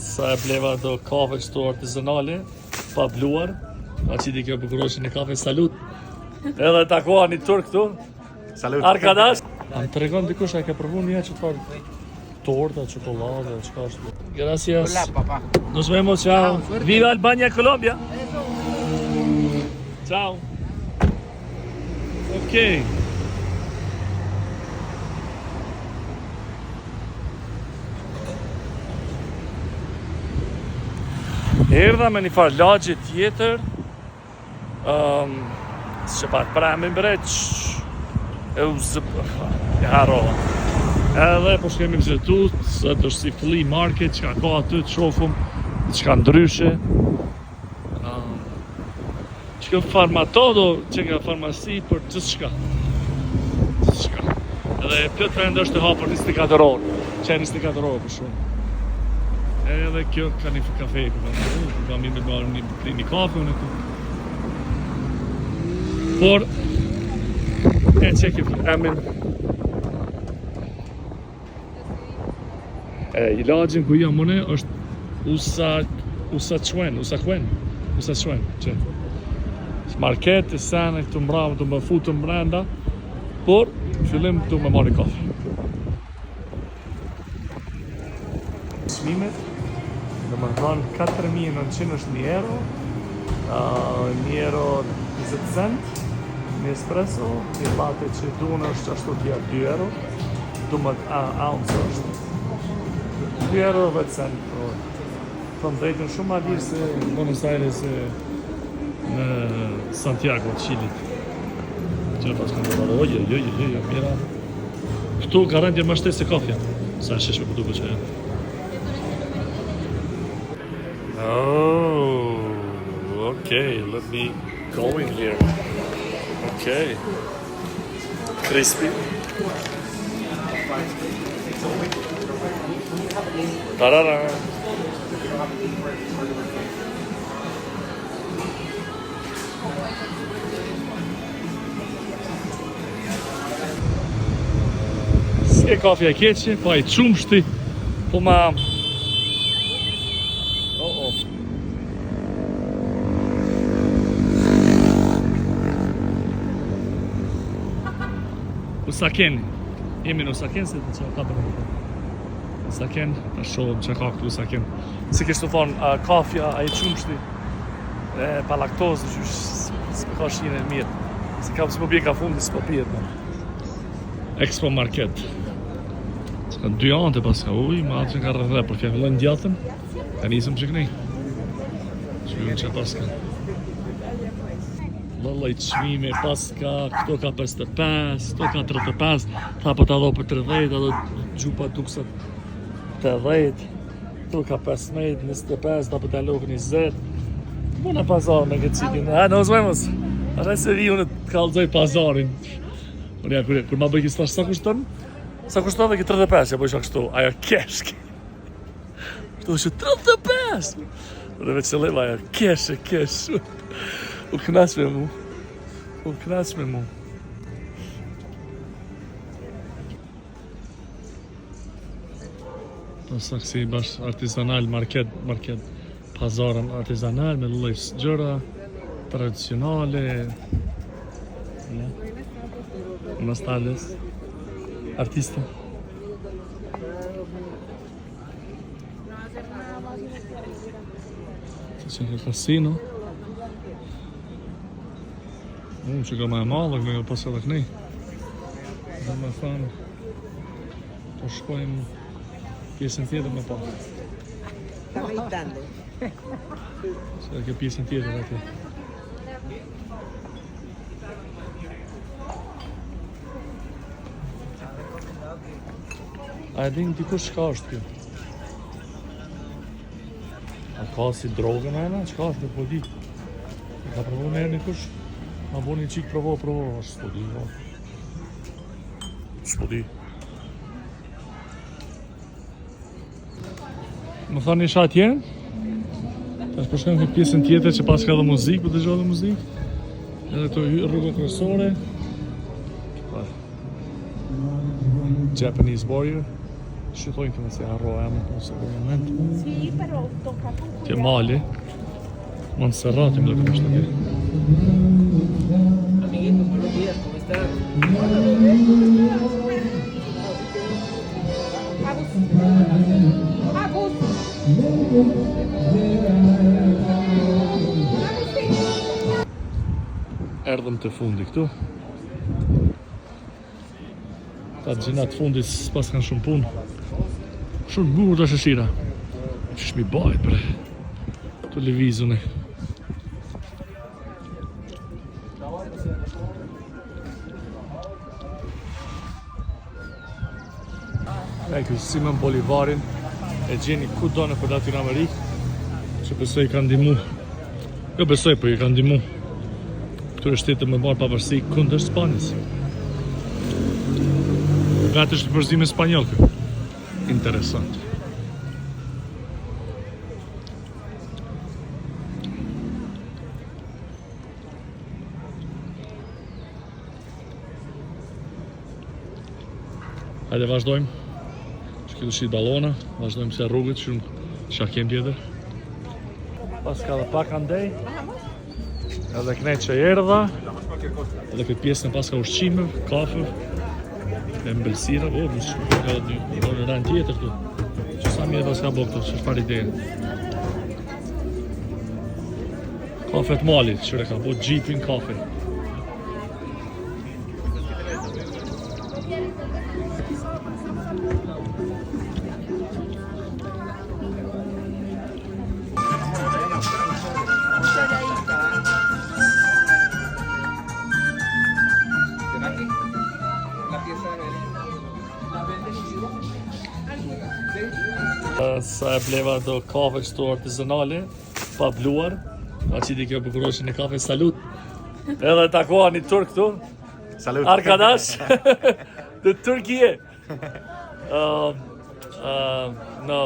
sa e bleva do kafe kështu artizanale, pa bluar. A qiti kjo bukuroshin e kafe, salut. Edhe takoha një turk këtu. Salut. Arkadash. A më të regon dikush a ke provu një që të farë torta, çokolade, çka është. Gracias. Hola, papá. Nos vemos, ciao. Viva Albania, Colombia. Ciao. Ok. Erdha me një farë lagje tjetër. Që pak pramin breq. E harrova. Edhe po shkemi vizitu, se të është si flea market, që ka aty të shofëm, që ka ndryshe. Që ka farmatodo, që ka farmasi për gjithë shka. Edhe plët vend është të hapër 24 orë, që e 24 orë për shumë. Edhe kjo ka një kafe, ku kam i me marrë një kafe, unë këtu. Por, e qeki emin, i lagjin ku jam une është Usaquen, që market e sene këtu mbrava të më futu mbrenda, por fillim të më marri kafe. Çmimet, dhe më thonë 4.900 është një euro, një euro 20 cent, një espresso, një latte që dunë është ashtu tja 2 euro, du më ounce është 2 euro 20 cent. Thonë drejtën shumë ma lirë se Buenos Aires në Santiago, Chilit. Që pas kanë të oje, mira. Këtu ka rëndje më shtesë se kafja. Sa e sheshme këtu që e. Oh, okay, let me go in here. Okay. Crispy. Tarara. Si e kafja keqe, pa i qumshti, po ma... Usaken. Jemi në Usaken, se të që ka për në Usaken, të shohëm që ka këtu Usaken. Si kështu thonë, kafja, a i qumshti, pa laktozë, që s'me ka shine mirë. Se ka pësë më bje ka fundi, s'po pijet. Expo Market. Që ka 2 ante pas ka uj, ma atë që ka rrëdhe, për kja fillon djatën, ka nisëm që kënej. Që vjen që pas ka. Lëllaj qmime pas ka, këto ka 55, këto ka 35, tha po t'a do për 30, a do gjupa duksat 80, këto ka 15, 25, t'a po t'a lokë 20. Buna pazar me këtë cikin, nos vemos. Ata se vi unë të kallëzoj pazarin. Unë ja, kur ma bëj kësë thash, sa kushton? Sa kushton dhe ki 35, ja bëjshak kështu, ajo keshki. Kështu dhe që 35! Unë veç e leva, ajo kesh. U knaq me mu. Pasak si bash artizanal, market, pazarën artizanal, me lloj gjëra, tradicionale. Buenas tardes. Artista. Që në kasino. Që ka me e malë, me pas edhe kënej. Dhe me thanë, po shkojmë pjesën tjetër me pa. Se ke pjesën tjetër atje. A e din dikush çka është kjo? A ka si drogën ajna? Çka është, nuk po di. Ka provu me herë dikush? Ma bo një qikë provo, s'po di, no. S'po di. Më thani isha atje, tash po shkojmë në pjesën tjetër që pas ka dhe muzikë, po dëgjoj dhe muzikë. Edhe këto rrugën kryesore. Japanese Warrior. Shqithojnë këmë se harroa e më, ose për moment. Kjo mali. Monserrati më duket është atje. Amiguito, buenos días, ¿cómo estás? Erdhëm të fundi këtu. Ta gjinat fundit s'pas kanë shumë punë. Shumë bukur të shëshira. Qysh mi bajt bre. Televizune. E kjo Simon Bolivarin e gjeni ku do në për Latin Amerikë, që besoj i kanë ndihmu. Jo besoj, për i kanë ndihmu këtyre shtete me marrë pavarësi kundër Spanjës. Vetë është përzime spanjoll kë. Interesant. Hajde vazhdojmë. Këtu shi ballona, vazhdojmë se rrugët që kem tjetër. Pas ka dhe pak andej. Edhe kënej që erdha. Edhe këtë pjesën pas ka ushqime, kafe, e mbëlsira, ka një rënd tjetër tu. Që sa mjë pas ka bo këto, që shpar ideje. Kafe të malit, qëre ka bo gjipin kafe. Sa e bleva do kafe qëto artizanale, pa bluar, a qiti kjo bukuroshin e kafe, salut! Edhe takoha një turk tu, Salut! Arkadash, të Turkije! No,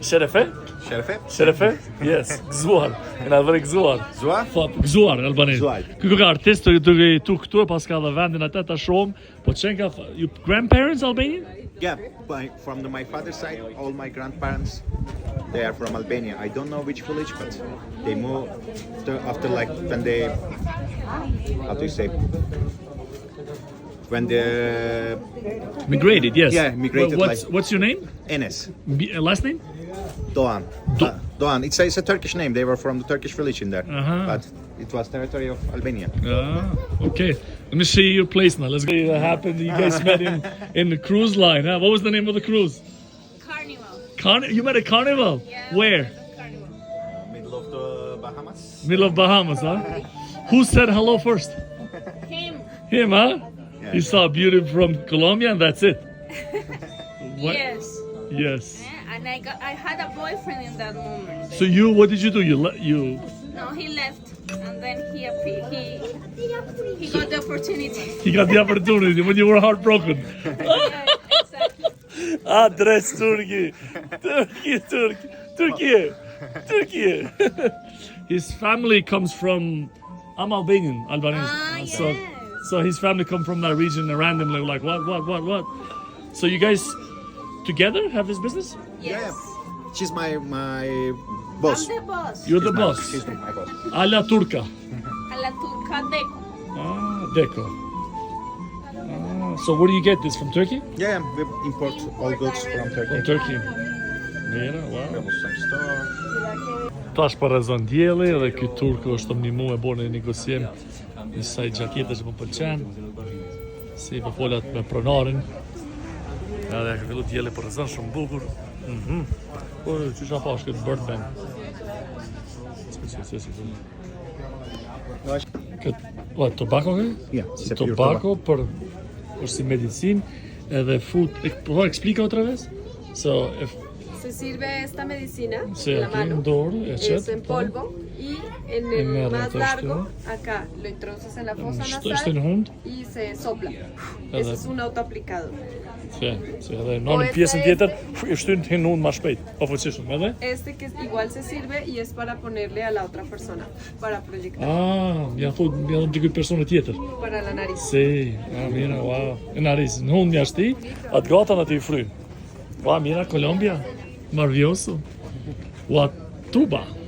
Sherefe? Sherife? Sherefe? Yes, gëzuar, në adhëri gëzuar. Zua? Gëzuar, albanisht. Gëzuar. Kjo ka artist të tu këtu, pas ka dhe vendin atë të shumë, po qenë ka, you grandparents Albanian? Yeah, from my father's side, all my grandparents, they are from Albania. I don't know which village, but they moved after like when they, how do you say? When they Migrated, yes. Yeah, migrated, What's your name? Enes, Last name? Doğan. Doğan. It's a Turkish name. They were from the Turkish village in there, but it was territory of Albania. Okay. Let me see your place now. Let's go. It happened. You guys met him in the cruise line, huh? What was the name of the cruise? Carnival. You met at Carnival? Yeah. Where? Carnival. Middle of the Bahamas. Middle of Bahamas, huh? Who said hello first? Him. Him, huh? Yeah. He saw beauty from Colombia and that's it. What? Yes. Yes. Yeah, and I had a boyfriend in that moment. So what did you do? You No, he left, and then he appeared. He got the opportunity. he got the opportunity when you were heartbroken. Yeah, exactly. Adres Turkey. Turkey. His family comes from, I'm Albanian, Albanese. Yes. So his family come from that region and randomly like, what? So you guys together have this business? Yes. She's my boss. I'm the boss. You're the boss. She's my boss. Alla Turca. A la turca deco. Deco. So where do you get this, from Turkey? Yeah, we import all goods from Turkey. From Turkey. Mira, We wow. have some store. Tash për rezon djeli dhe ky turku është më nimu e bërë një negocim në saj gjakete që më pëlqen. Si për folat me pronarin. Edhe ka fillu djeli për rezon shumë bukur. Po, që shna pash këtë bird band. Këtë, what, tobacco ke? Yeah, it's a pure Tobacco për si medicin edhe food. Po, explica otra vez? So, if Se sirve esta medicina Sí, en la aquí mano, en dorado, es echet, en polvo y en el En más el largo, resto. acá, lo introduces en la fosa Është në nasal hund? y se sopla. Ese es un autoaplicador. Si, edhe në në pjesën tjetër i shtyn të hinë unë ma shpejt, ofuqishëm, edhe? Este que igual se sirve y es para ponerle a la otra persona, para proyectar, Ja thot, ja dhëmë dikujt persone tjetër. para la nariz. Si, mira, wow. Në nariz, në hund një ashti, atë gatan aty i fry. Mira, Kolombia. Maravilhoso. Uatuba.